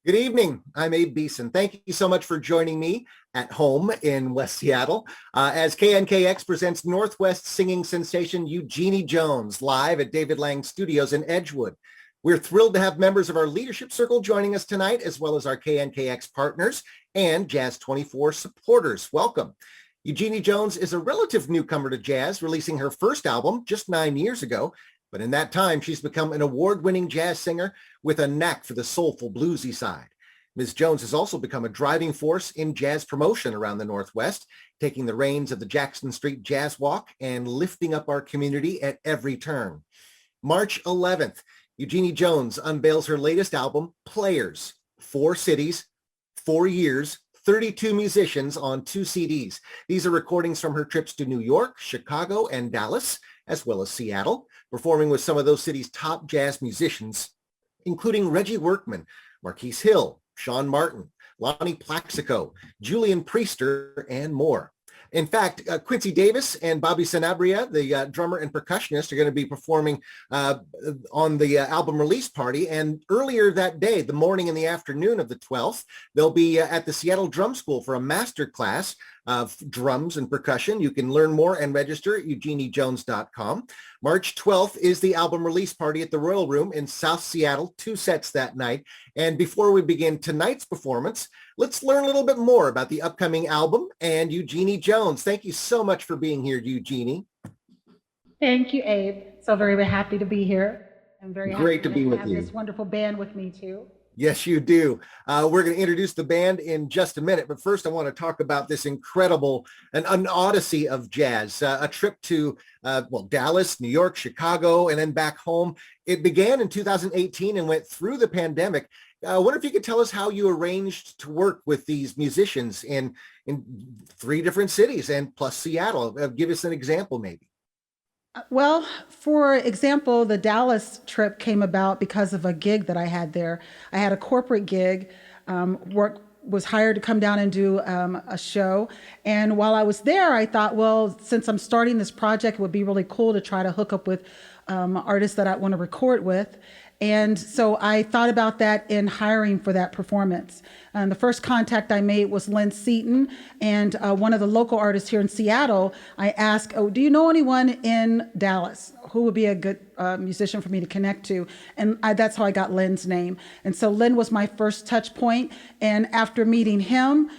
Good evening. I'm Abe Beeson. Thank you so much for joining me at home in West Seattle as KNKX presents Northwest singing sensation Eugenie Jones live at David Lang Studios in Edgewood. We're thrilled to have members of our leadership circle joining us tonight, as well as our KNKX partners and Jazz 24 supporters. Welcome. Eugenie Jones is a relative newcomer to jazz, releasing her first album just 9 years ago. But in that time, she's become an award-winning jazz singer with a knack for the soulful, bluesy side. Ms. Jones has also become a driving force in jazz promotion around the Northwest, taking the reins of the Jackson Street Jazz Walk and lifting up our community at every turn. March 11th, Eugenie Jones unveils her latest album, Players, 4 cities, 4 years, 32 musicians on 2 CDs. These are recordings from her trips to New York, Chicago, and Dallas, as well as Seattle, performing with some of those cities' top jazz musicians, including Reggie Workman, Marquise Hill, Sean Martin, Lonnie Plaxico, Julian Priester, and more. In fact, Quincy Davis and Bobby Sanabria, the drummer and percussionist, are going to be performing on the album release party. And earlier that day, the morning and the afternoon of the 12th, they'll be at the Seattle Drum School for a master class of drums and percussion. You can learn more and register at eugeniejones.com. March 12th is the album release party at the Royal Room in South Seattle, 2 sets that night. And before we begin tonight's performance, let's learn a little bit more about the upcoming album and Eugenie Jones. Thank you so much for being here, Eugenie. Thank you, Abe. So very happy to be here. I'm very Great to happy be to with have you. this wonderful band with me too. Yes, you do. We're going to introduce the band in just a minute, but first I want to talk about this incredible, an odyssey of jazz, a trip to, Dallas, New York, Chicago, and then back home. It began in 2018 and went through the pandemic. I wonder if you could tell us how you arranged to work with these musicians in 3 different cities and plus Seattle. Give us an example, maybe. Well, for example, the Dallas trip came about because of a gig that I had there. I had a corporate gig, was hired to come down and do a show. And while I was there, I thought, well, since I'm starting this project, it would be really cool to try to hook up with artists that I want to record with. And so I thought about that in hiring for that performance. And the first contact I made was Lynn Seaton, and one of the local artists here in Seattle. I asked, oh, do you know anyone in Dallas who would be a good musician for me to connect to? And that's how I got Lynn's name. And so Lynn was my first touch point. And after meeting him,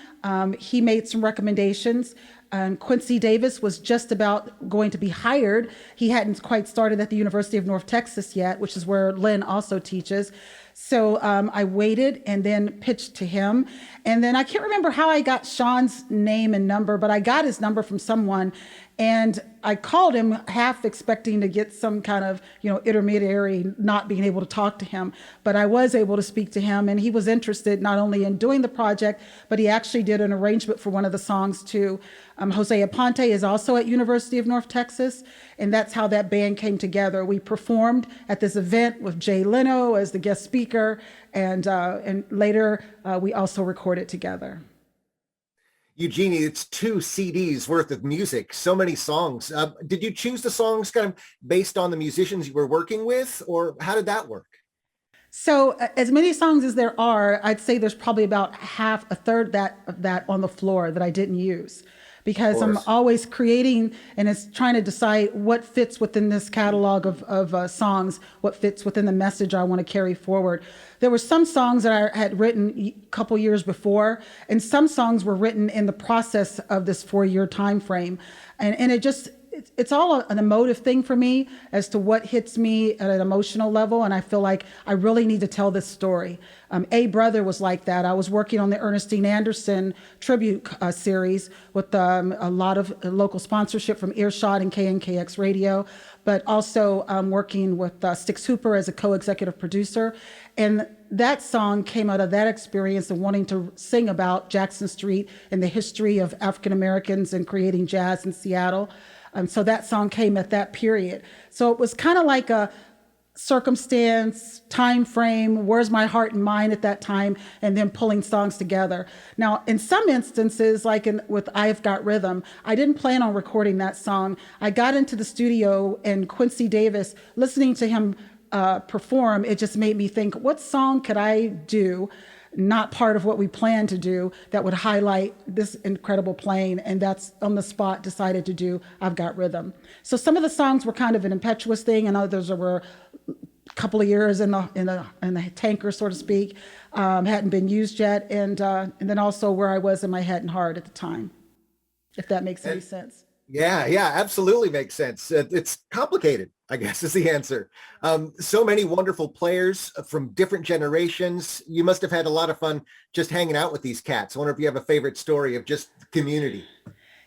he made some recommendations. And Quincy Davis was just about going to be hired. He hadn't quite started at the University of North Texas yet, which is where Lynn also teaches. So I waited and then pitched to him. And then I can't remember how I got Sean's name and number, but I got his number from someone. And I called him half expecting to get some kind of, intermediary, not being able to talk to him. But I was able to speak to him, and he was interested not only in doing the project, but he actually did an arrangement for one of the songs too. Jose Aponte is also at University of North Texas, and that's how that band came together. We performed at this event with Jay Leno as the guest speaker, and later we also recorded together. Eugenie, it's 2 CDs worth of music, so many songs. Did you choose the songs kind of based on the musicians you were working with, or how did that work? So as many songs as there are, I'd say there's probably about half, a third of that on the floor that I didn't use, because I'm always creating and it's trying to decide what fits within this catalog of songs, what fits within the message I want to carry forward. There were some songs that I had written a couple years before, and some songs were written in the process of this 4-year time frame. And it's all an emotive thing for me as to what hits me at an emotional level. And I feel like I really need to tell this story. A Brother was like that. I was working on the Ernestine Anderson tribute series with a lot of local sponsorship from Earshot and KNKX Radio, but also working with Stix Hooper as a co-executive producer. And that song came out of that experience and wanting to sing about Jackson Street and the history of African Americans and creating jazz in Seattle. So that song came at that period. So it was kind of like a circumstance, time frame, where's my heart and mind at that time, and then pulling songs together. Now, in some instances, like with I've Got Rhythm, I didn't plan on recording that song. I got into the studio and Quincy Davis, listening to him perform, it just made me think, what song could I do not part of what we planned to do that would highlight this incredible playing. And that's on the spot decided to do I've Got Rhythm. So some of the songs were kind of an impetuous thing, and others were a couple of years in the tanker, so to speak, hadn't been used yet. And then also where I was in my head and heart at the time, if that makes any sense. Yeah, absolutely makes sense. It's complicated, I guess, is the answer. So many wonderful players from different generations. You must have had a lot of fun just hanging out with these cats. I wonder if you have a favorite story of just the community.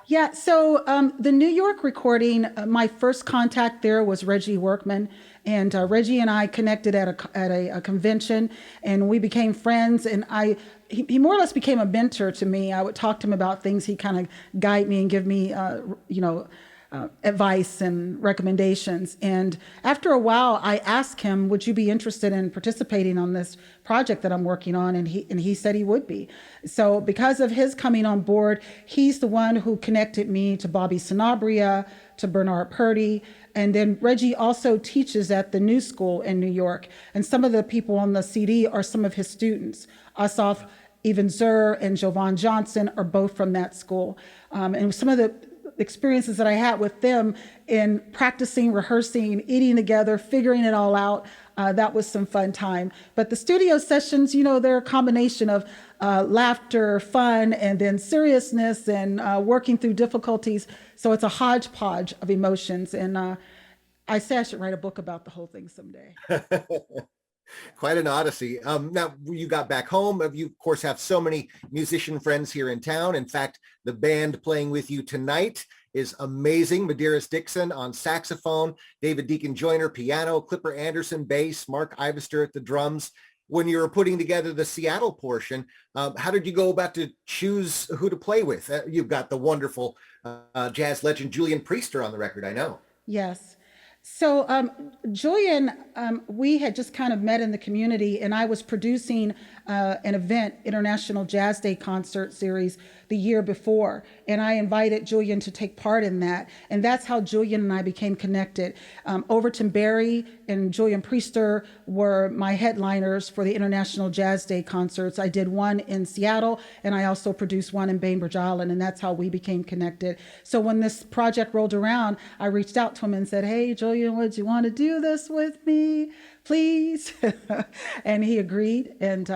Yeah, so the New York recording, my first contact there was Reggie Workman, and Reggie and I connected at a convention, and we became friends. And he more or less became a mentor to me. I would talk to him about things. He kind of guide me and give me, advice and recommendations. And after a while, I asked him, "Would you be interested in participating on this project that I'm working on?" And he said he would be. So because of his coming on board, he's the one who connected me to Bobby Sanabria, to Bernard Purdy. And then Reggie also teaches at the New School in New York. And some of the people on the CD are some of his students. Asaf Even Zur and Jovan Johnson are both from that school. And some of the experiences that I had with them in practicing, rehearsing, eating together, figuring it all out, that was some fun time. But the studio sessions, they're a combination of laughter, fun, and then seriousness and working through difficulties. So it's a hodgepodge of emotions. And I say I should write a book about the whole thing someday. Quite an odyssey. Now, you got back home. You, of course, have so many musician friends here in town. In fact, the band playing with you tonight is amazing. Medeiros Dixon on saxophone, David Deacon Joyner piano, Clipper Anderson bass, Mark Ivester at the drums. When you were putting together the Seattle portion, how did you go about to choose who to play with? You've got the wonderful jazz legend Julian Priester on the record, I know. Yes. So Julian, we had just kind of met in the community, and I was producing an event, International Jazz Day concert series, the year before. And I invited Julian to take part in that. And that's how Julian and I became connected. Overton Berry and Julian Priester were my headliners for the International Jazz Day concerts. I did one in Seattle, and I also produced one in Bainbridge Island, and that's how we became connected. So when this project rolled around, I reached out to him and said, "Hey, Julian, would you want to do this with me, please?" And he agreed. And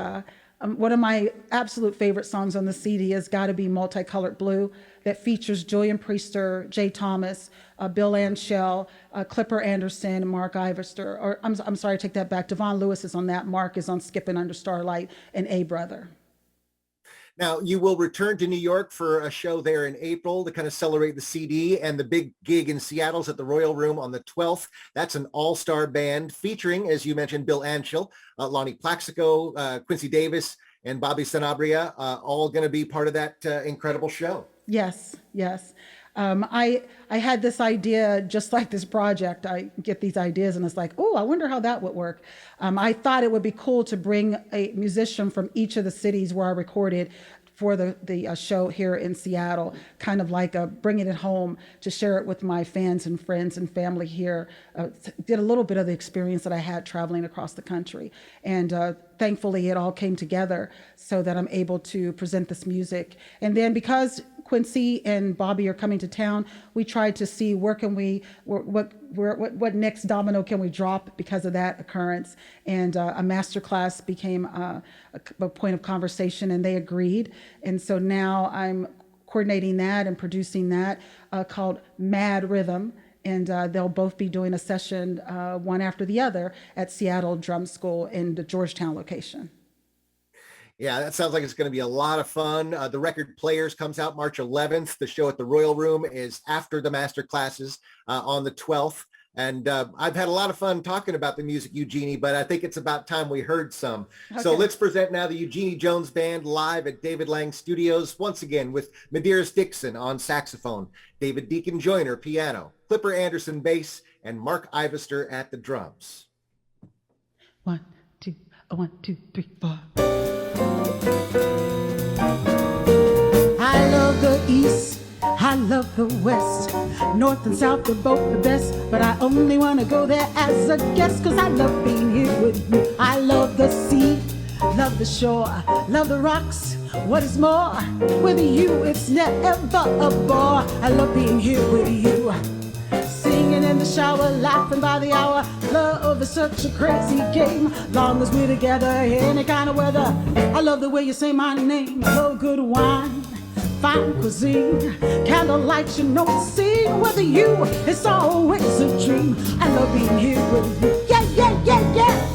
one of my absolute favorite songs on the CD has got to be Multicolored Blue, that features Julian Priester, Jay Thomas, Bill Anshell, Clipper Anderson, and Mark Ivester. Or I'm sorry, I take that back. Devon Lewis is on that. Mark is on Skipping Under Starlight, and A Brother. Now, you will return to New York for a show there in April to kind of celebrate the CD, and the big gig in Seattle's at the Royal Room on the 12th. That's an all-star band featuring, as you mentioned, Bill Anshell, Lonnie Plaxico, Quincy Davis, and Bobby Sanabria, all going to be part of that incredible show. Yes. I had this idea, just like this project. I get these ideas and it's like, oh, I wonder how that would work. I thought it would be cool to bring a musician from each of the cities where I recorded for the show here in Seattle, kind of like bringing it home to share it with my fans and friends and family here. Did a little bit of the experience that I had traveling across the country. And thankfully, it all came together so that I'm able to present this music. And then because Quincy and Bobby are coming to town, we tried to see what next domino can we drop because of that occurrence. And a masterclass became a point of conversation, and they agreed. And so now I'm coordinating that and producing that called Mad Rhythm. And they'll both be doing a session one after the other at Seattle Drum School in the Georgetown location. Yeah, that sounds like it's going to be a lot of fun. The Record Players comes out March 11th. The show at the Royal Room is after the master classes on the 12th. And I've had a lot of fun talking about the music, Eugenie, but I think it's about time we heard some. Okay. So let's present now the Eugenie Jones Band live at David Lang Studios, once again with Medeiros Dixon on saxophone, David Deacon Joyner piano, Clipper Anderson bass, and Mark Ivester at the drums. 1, 2, 1, 2, 3, 4. I love the East, I love the West, North and South are both the best, but I only want to go there as a guest, 'cause I love being here with you. I love the sea, love love the shore, love the rocks. What is more, with you it's never a bore. I love being here with you. Singing in the shower, laughing by the hour. Love is such a crazy game. Long as we're together, any kind of weather. I love the way you say my name. I love good wine, fine cuisine, candlelight, you know the scene. With you, it's always a dream. I love being here with you. Yeah, yeah, yeah, yeah.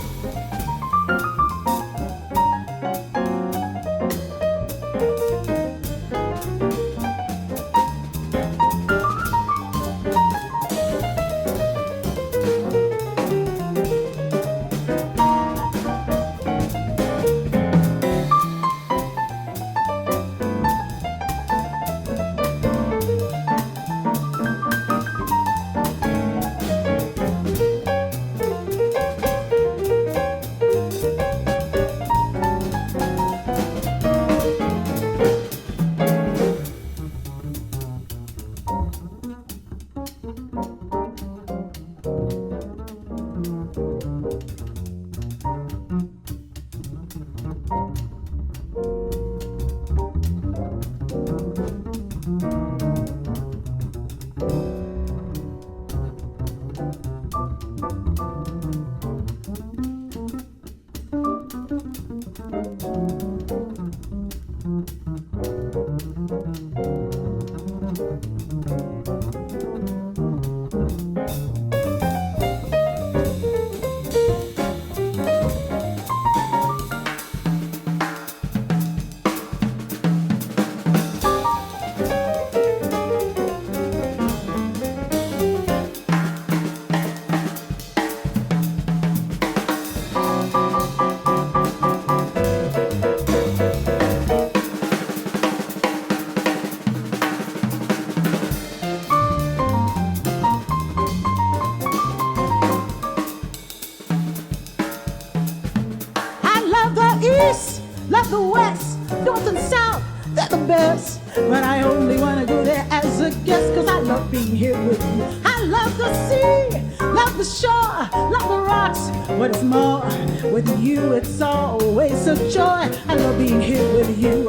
Love the West, North and South, they're the best. But I only want to go there as a guest, cause I love being here with you. I love the sea, love the shore, love the rocks. What is more, with you it's always a joy. I love being here with you.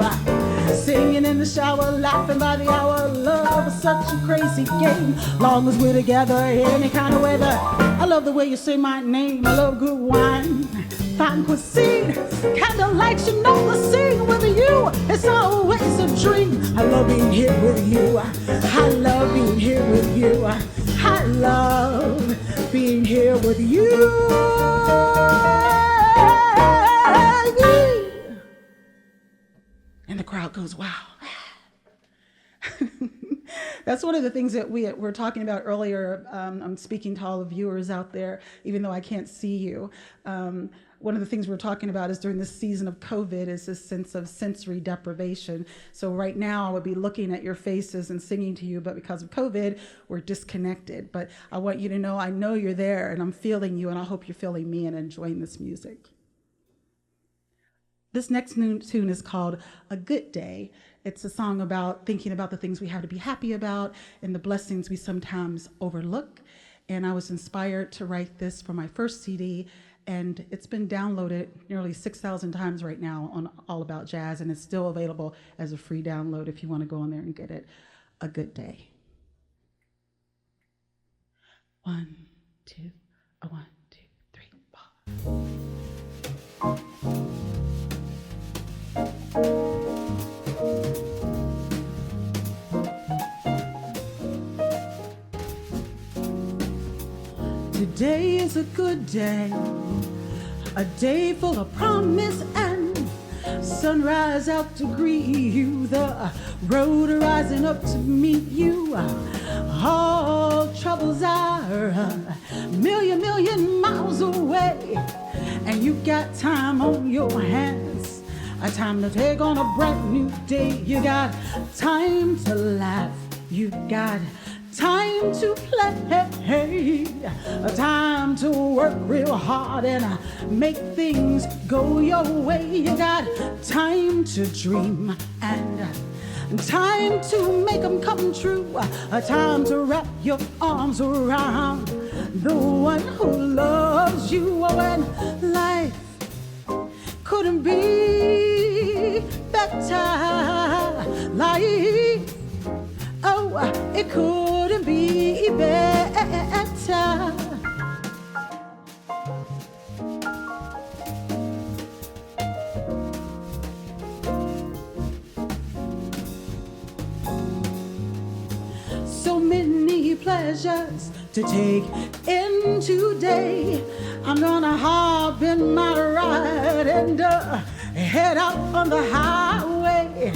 Singing in the shower, laughing by the hour. Love is such a crazy game. Long as we're together, any kind of weather. I love the way you say my name. I love good wine, fine cuisine, candlelight, you know the scene. With you, it's always a dream. I love being here with you. I love being here with you. I love being here with you. And the crowd goes, wow. That's one of the things that we were talking about earlier. I'm speaking to all the viewers out there, even though I can't see you. One of the things we're talking about is during this season of COVID is this sense of sensory deprivation. So right now I would be looking at your faces and singing to you, but because of COVID, we're disconnected. But I want you to know I know you're there and I'm feeling you, and I hope you're feeling me and enjoying this music. This next tune is called A Good Day. It's a song about thinking about the things we have to be happy about and the blessings we sometimes overlook. And I was inspired to write this for my first CD, and it's been downloaded nearly 6,000 times right now on All About Jazz, and it's still available as a free download if you want to go on there and get it. A Good Day. 1, 2, 1, 2, 3, 4. Today is a good day, a day full of promise and sunrise out to greet you, the road rising up to meet you. All troubles are a million miles away, and you got time on your hands, a time to take on a brand new day. You got time to laugh, you got time to play, a time to work real hard and make things go your way. You got time to dream and time to make them come true, a time to wrap your arms around the one who loves you. Oh, and life could couldn't be better. Life, oh, it couldn't be better. So many pleasures to take in today. I'm gonna hop in my ride and head out on the highway.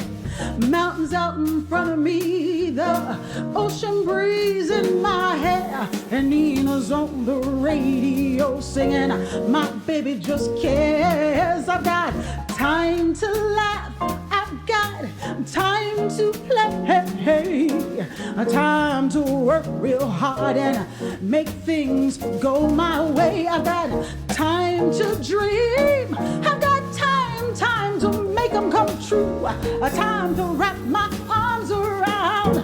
Mountains out in front of me, the ocean breeze in my hair, and Nina's on the radio singing, my baby just cares. I've got time to laugh, I've got time to play, time to work real hard and make things go my way. I've got time to dream, I've got time to make them come true, a time to wrap my arms around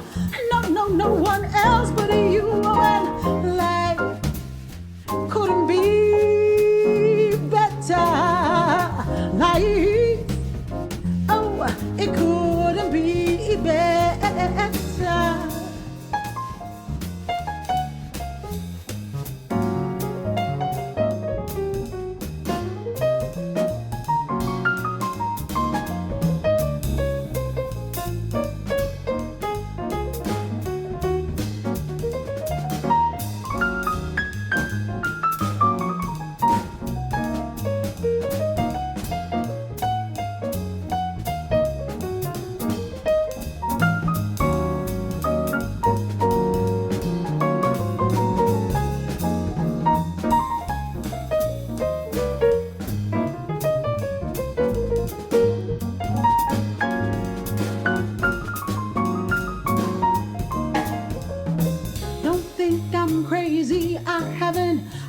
no one else but you, and life couldn't be better. Life, oh, it couldn't be better.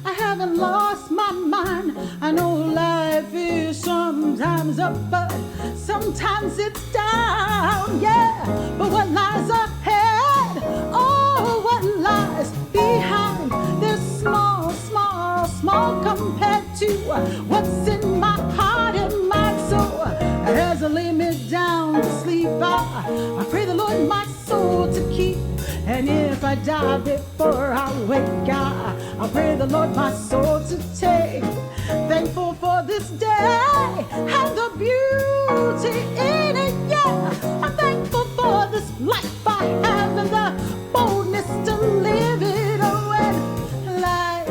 I haven't lost my mind. I know life is sometimes up, but sometimes it's down, yeah. But what lies ahead, oh, what lies behind, they're small, small, small compared to what's in my heart and my soul. As I lay me down to sleep, I pray the Lord my soul to keep. And if I die before I wake, I pray the Lord my soul to take. Thankful for this day and the beauty in it, yeah. I'm thankful for this life I have and the boldness to live it. Oh, and life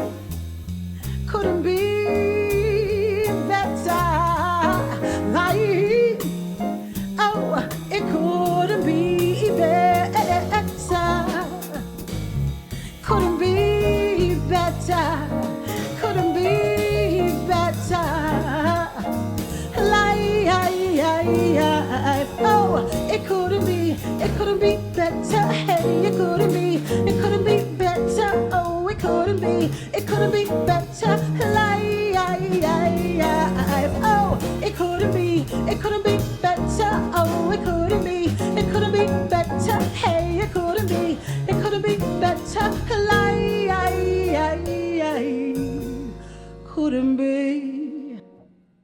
couldn't be better. Life, oh, it couldn't be better. Couldn't be better. Couldn't be better. Life, oh, it couldn't be better. Hey, it couldn't be better. Oh, it couldn't be better. Life, oh, it couldn't be better. Oh, it couldn't be better. Hey, it couldn't be better. Life couldn't be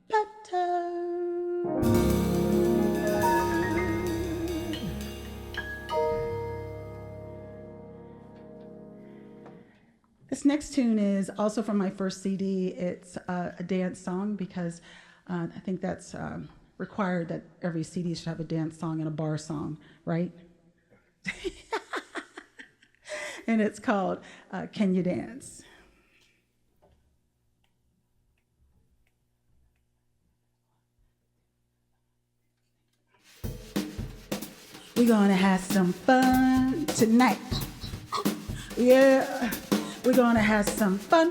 better. This next tune is also from my first CD. It's a dance song because I think that's required that every CD should have a dance song and a bar song, right? And it's called Can You Dance? We're gonna have some fun tonight. Yeah, we're gonna have some fun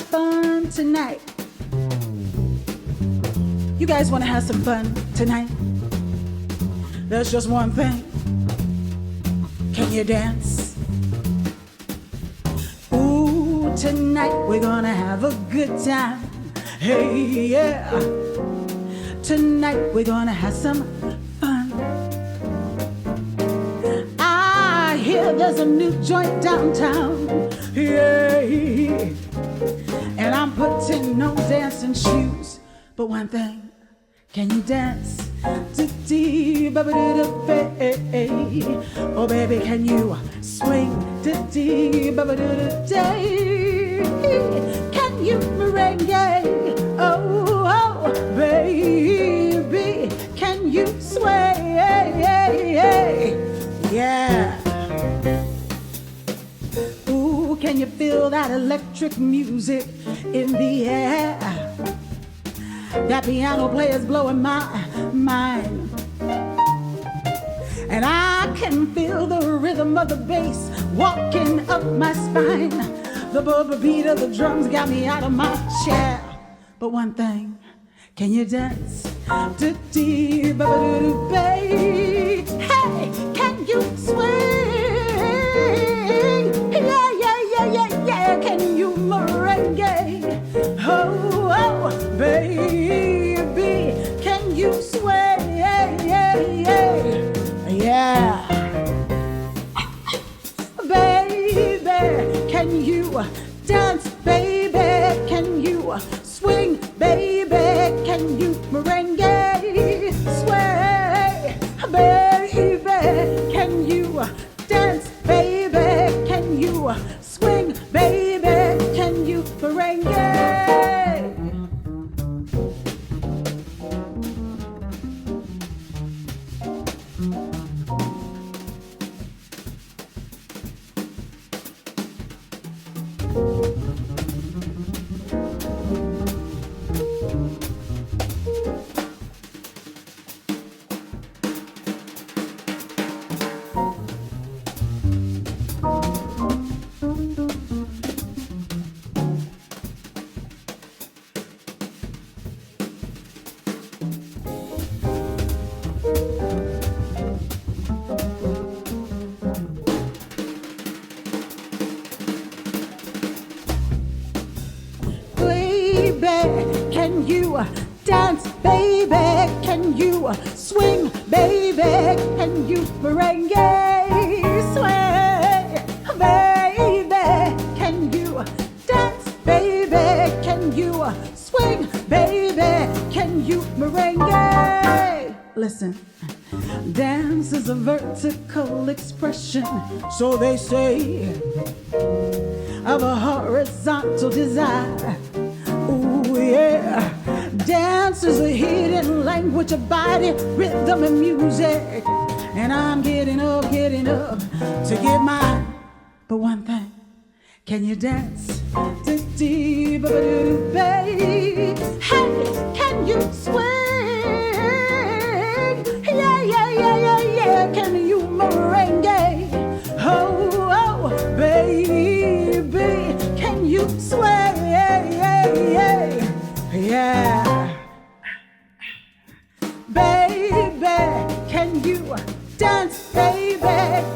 tonight. You guys wanna have some fun tonight? There's just one thing. Can you dance? Ooh, tonight we're gonna have a good time. Hey, yeah. Tonight we're gonna have some fun. I hear there's a new joint downtown. Yeah. And I'm putting on dancing shoes. But one thing, Can you dance? Oh baby, can you swing? Can you merengue? Oh baby, can you sway? Yeah. Ooh, can you feel that electric music in the air? That piano player's blowing my mind. And I can feel the rhythm of the bass walking up my spine. The beat of the drums got me out of my chair. But one thing, can you dance? Hey, can you swing? Yeah, can you merengue? Oh, baby, can you sway? Yeah. Baby, can you dance? Baby, can you swing? Baby, can you merengue? Sway. Baby, can you dance? Baby, can you swing? Baby, can you merengue? Can you dance, baby? Can you swing, baby? Can you merengue? Sway, baby. Can you dance, baby? Can you swing, baby? Can you merengue? Listen, dance is a vertical expression, so they say, of a horizontal desire. Ooh, yeah. Dance is a hidden language of body, rhythm, and music. And I'm getting up to get mine. But one thing, can you dance? Hey, can you swing? Yeah. Can you merengue? Oh, baby, can you sway? Yeah. Baby, can you dance? Baby,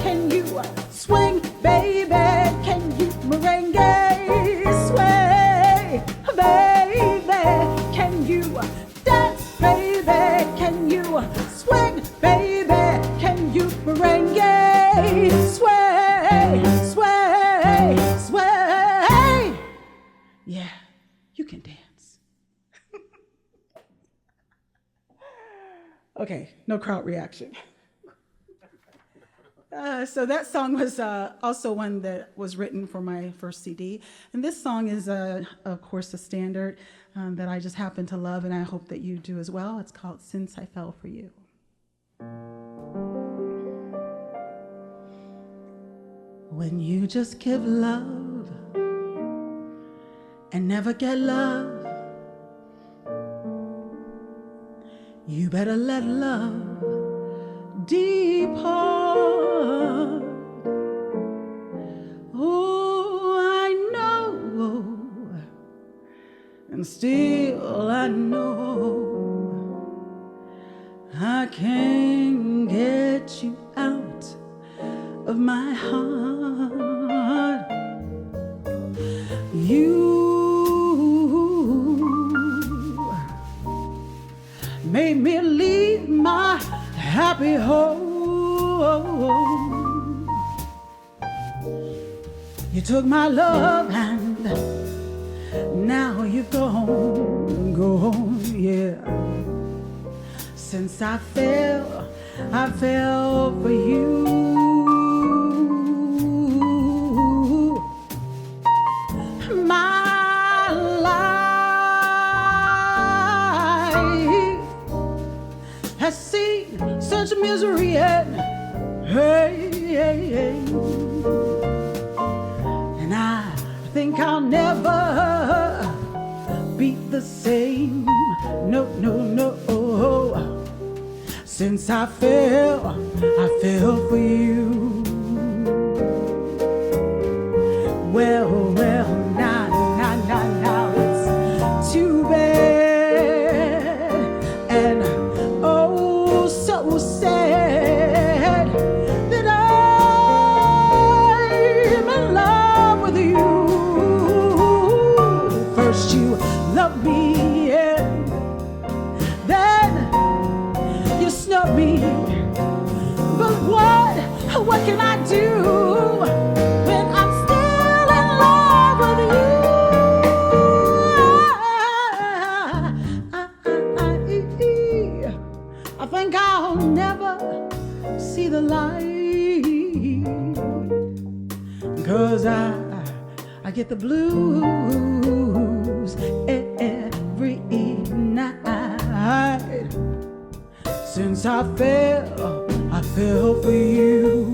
can you swing? Baby, can you merengue? Sway. Baby, can you dance? Baby, can you swing? Baby, can you merengue? Sway. Yeah, you can dance. Okay, no crowd reaction. So that song was also one that was written for my first CD. And this song is, of course, a standard that I just happen to love, and I hope that you do as well. It's called Since I Fell for You. When you just give love and never get love, you better let love depart. Oh, I know, and still I know I can't get you out of my heart. You made me leave my happy home. You took my love and now you're gone, yeah. I fell for you. My life has seen such misery and hey, and I think I'll never be the same. No, no, no. Since I fell for you. Well, now it's too bad and oh so sad that I'm in love with you. First you loved me and then you snubbed me. But what can I do? I think I'll never see the light, 'cause I get the blues every night. Since I fell for you.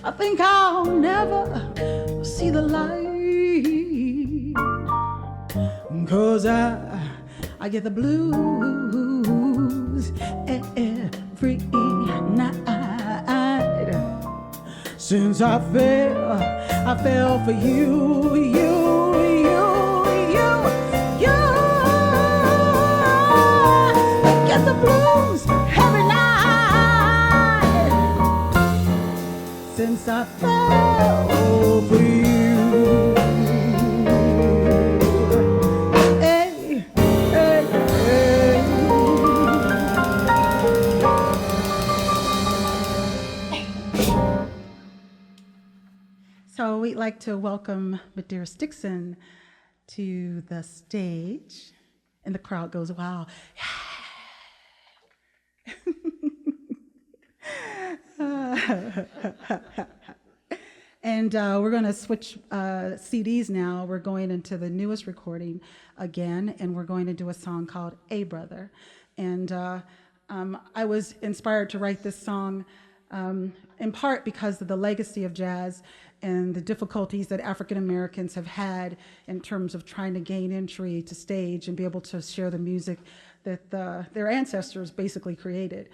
I think I'll never see the light, 'cause I get the blues every night. Since I fell for you, you. I get the blues every night. Since I fell for you. Hey, hey, hey. So we'd like to welcome Madeira Dixon to the stage. And the crowd goes, wow. And we're going to switch CDs now. We're going into the newest recording again, and we're going to do a song called A Brother. And I was inspired to write this song in part because of the legacy of jazz and the difficulties that African Americans have had in terms of trying to gain entry to stage and be able to share the music that their ancestors basically created.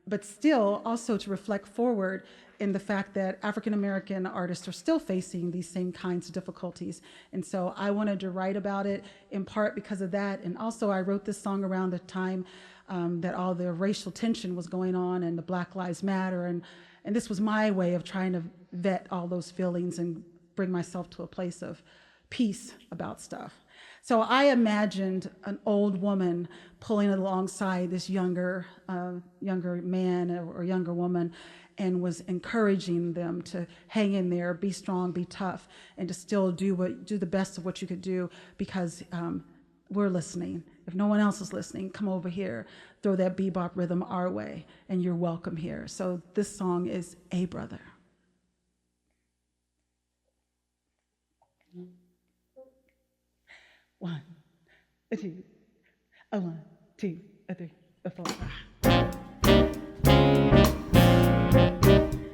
But still also to reflect forward in the fact that African American artists are still facing these same kinds of difficulties. And so I wanted to write about it in part because of that. And also I wrote this song around the time that all the racial tension was going on and the Black Lives Matter. And this was my way of trying to vet all those feelings and bring myself to a place of peace about stuff. So I imagined an old woman pulling alongside this younger man or younger woman, and was encouraging them to hang in there, be strong, be tough, and to still do the best of what you could do, because we're listening. If no one else is listening, come over here, throw that bebop rhythm our way, and you're welcome here. So this song is A Brother. One, a two, a one, two, a three, a four.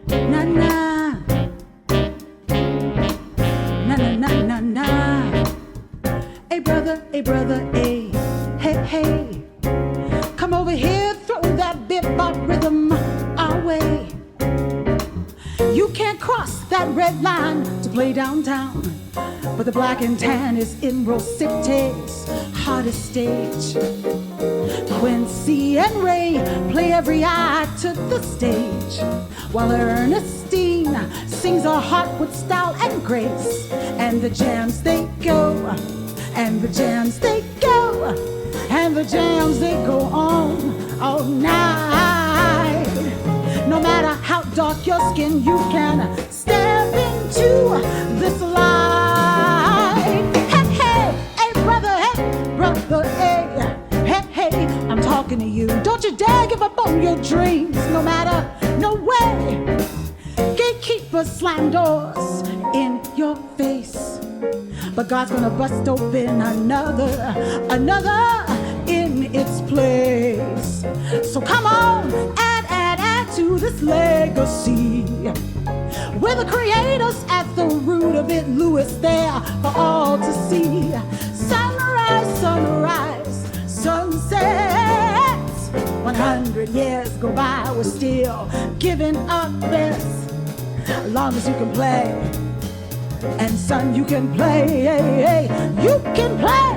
Na na, na na na na na. A brother, a, hey hey. Come over here, throw that bebop rhythm our way. You can't cross that red line to play downtown, but the black and tan is in Rose City's hottest stage. Quincy and Ray play every act to the stage, while Ernestine sings her heart with style and grace. And the jams they go, and the jams they go, and the jams they go on all night. No matter how dark your skin, you can step into this light. Hey, hey, hey, brother, hey, hey, hey, I'm talking to you. Don't you dare give up on your dreams, no matter, no way. Gatekeepers slam doors in your face, but God's gonna bust open another in its place. So come on, add to this legacy. We're the creators at the root of it, Louis, there for all to see. Sunrise, sunsets. 100 years go by, we're still giving our best. As long as you can play, and son, you can play, you can play.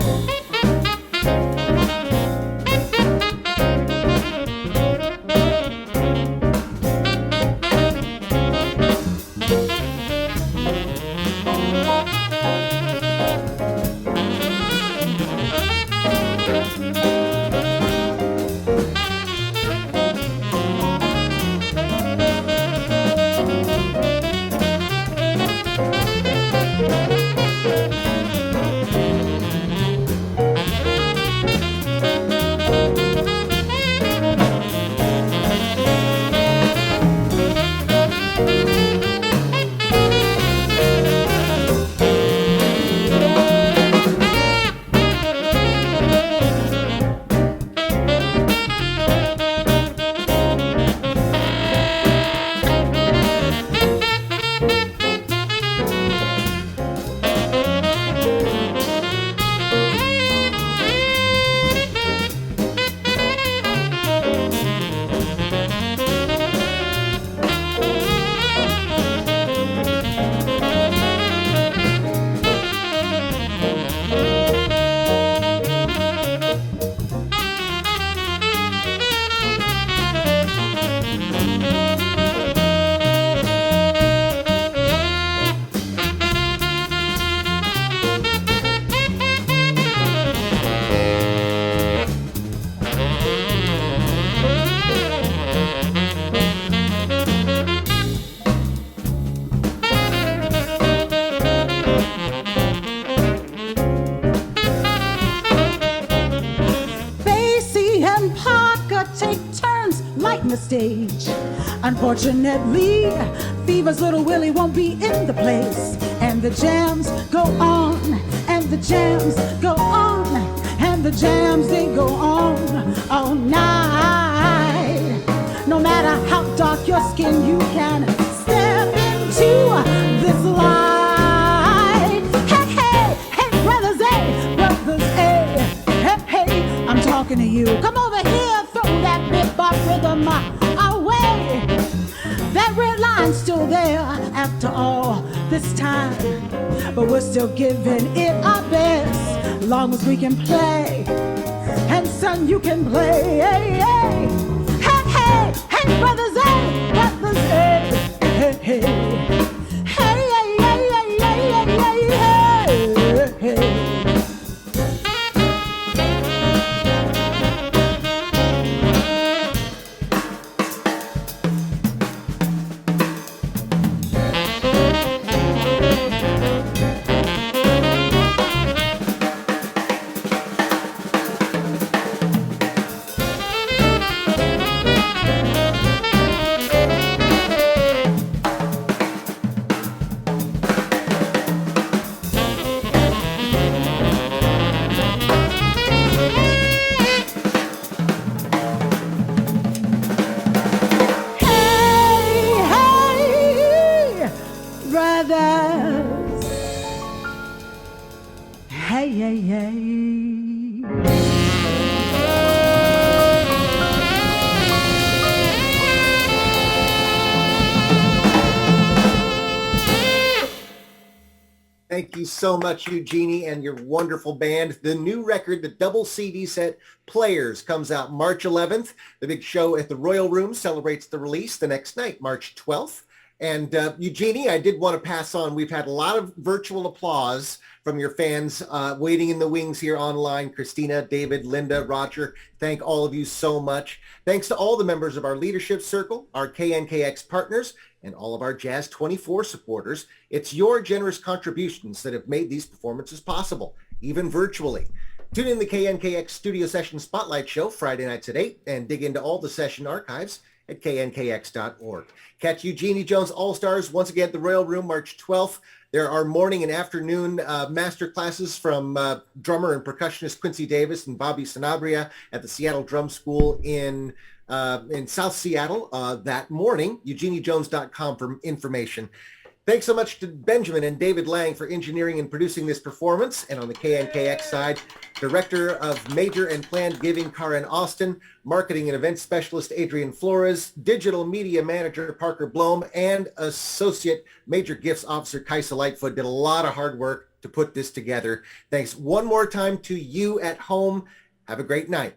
The stage. Unfortunately, Fever's little Willie won't be in the place. And the jams go on, and the jams go on, and the jams they go on all night. No matter how dark your skin, you can step into this light. Hey, hey, hey, brothers, hey, hey, I'm talking to you. Come over here, throw that bebop rhythm our way. That red line's still there after all this time, but we're still giving it our best, long as we can play. And son, you can play. Hey, hey, hey, hey, hey, brothers, hey, hey, hey, hey, hey, hey, hey, hey, Thank you so much, Eugenie, and your wonderful band. The new record, the double CD set Players, comes out March 11th. The big show at the Royal Room celebrates the release the next night, March 12th. And Eugenie, I did want to pass on, we've had a lot of virtual applause from your fans waiting in the wings here online. Christina, David, Linda, Roger, thank all of you so much. Thanks to all the members of our leadership circle, our KNKX partners, and all of our Jazz 24 supporters. It's your generous contributions that have made these performances possible, even virtually. Tune in the KNKX Studio Session Spotlight Show Friday nights at 8 and dig into all the session archives at knkx.org. Catch Eugenie Jones All-Stars once again at the Royal Room March 12th. There are morning and afternoon master classes from drummer and percussionist Quincy Davis and Bobby Sanabria at the Seattle Drum School in South Seattle that morning. EugenieJones.com for information. Thanks so much to Benjamin and David Lang for engineering and producing this performance. And on the KNKX side, Director of Major and Planned Giving, Karen Austin, Marketing and Events Specialist, Adrian Flores, Digital Media Manager, Parker Blome, and Associate Major Gifts Officer, Kaisa Lightfoot did a lot of hard work to put this together. Thanks one more time to you at home. Have a great night.